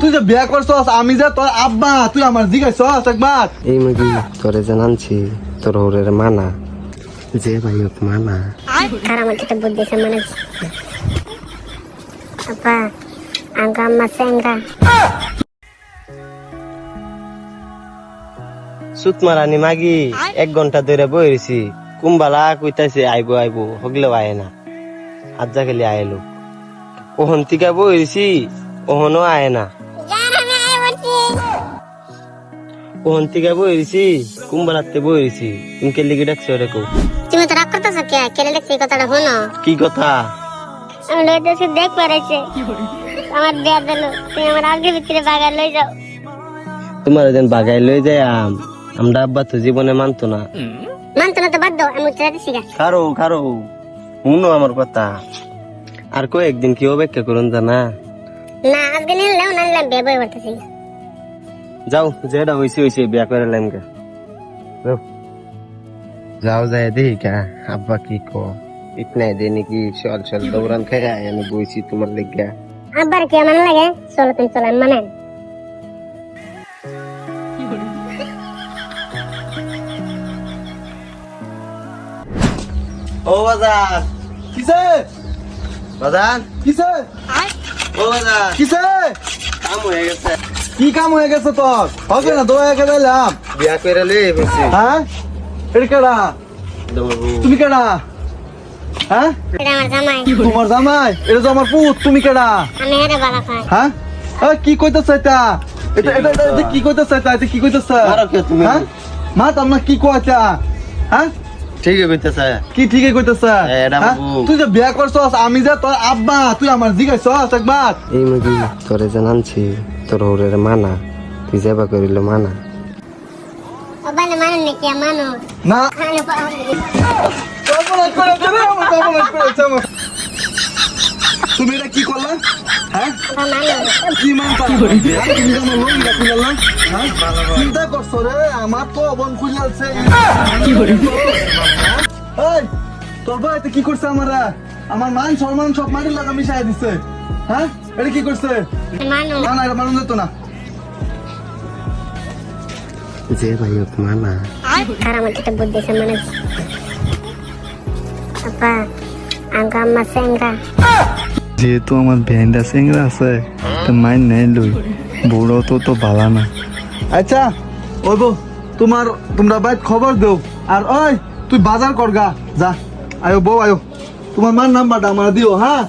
তুই যে বিয়া করছস আমি যে তোর আব্বা তুই আমার জিগাইছস একবার এই মুগি তোরে জানানছি তোর ওরের মানা যে ভাই হোক মানা আর আমার যেটা বুদ্ধি মানে আপা আঙ্কা আম্মা সেংরা সুত মারানি মাগি 1 ঘন্টা ধরে বইরেছি কুম্বালা কইতাছে আইবো আইবো হগলেও আয় না আজ যা খালি আইলো ওহন থেকে বইরেছি ওহনও আয় না ওহন থেকে বইরেছি কুম্বালাতে বইরেছি তুমি কে লিগে ডাকছো রে কো তুমি তো রাগ করতেছো কে কেলে দেখছি কথাটা শোনো কি কথা আমি লইতেছি দেখ পারেছে আমার বিয়া দিল তুমি আমার আগে ভিতরে বাগান লই যাও তোমার যেন বাগাই লই যায় আমরা আব্বা তো জীবনে মানতো না মানতো না তো বাদ দাও আমি উঠতে যাচ্ছি গা খারো খারো শুনো আমার কথা আর কয়েকদিন কি অপেক্ষা করুন জানা না আজকে নিলাম না নিলাম বিয়ে বই করতেছি যাও যেটা হয়েছে হয়েছে বিয়া করে লামকে যাও যাই দেখি কা আব্বা কি কো ইতনাই দে নাকি চল চল দৌড়ান খাই আমি বইছি তোমার লেগা আবার কি আমার লাগে চলো তুমি চলো আমি মানেন ও বাজার কিসে বাজার কিসে ও বাজার কিসে কাম হয়ে গেছে কি কাম হয়ে গেছে তোর হবে না দোয়া কে দিলাম বিয়া করে লে বসে হ্যাঁ এটা কেডা তুমি কেডা হ্যাঁ এটা আমার জামাই তোমার জামাই এটা তো আমার পুত তুমি কেডা আমি হেরে বালা খাই হ্যাঁ কি কইতেছ এটা এটা এটা এটা কি কইতেছ এটা কি কইতেছ মারো কে তুমি? হ্যাঁ মা তোমরা কি কইতা হ্যাঁ ঠিক কইতেছে কি ঠিকই কইতেছ এটা হ্যাঁ? বাবু। তুই যে বিয়া করছস আমি যে তোর আব্বা তুই আমার জিগাইছস একবার এই মুগি তোরে জানানছি তোর ওরের মানা তুই যাবা করিল মানা ও বালে মানেন নাকি মানো না খানে কবলাত করেছে রে আমার কবলাত করেছে আমার তুমি এটা কি করলা হ্যাঁ মানো কি মানতা তুমি আমার লইটা খুললা হ্যাঁ চিন্তা করছ রে আমার তো বোন খুললাছে কি করে এই তোর ভাই এটা কি করছে আমারা আমার মান সম্মান সব মাটির লাগা মিশাই দিছে হ্যাঁ এটা কি করছে মানো না না এটা মানুন যেত না যে ভাই হোক মানা আর আমার যেটা বুদ্ধি মানে আপা আঙ্কা আম্মা সেংরা যেহেতু আমার ভ্যানটা সিংরা আছে তো মাইন নেই লই বড় তো ভালো না আচ্ছা ওইবো তোমরা বাইক খবর দেও আর ওই তুই বাজার করগা যা আয়ো বউ আয়ো তোমার মার নাম্বারটা আমার দিও হ্যাঁ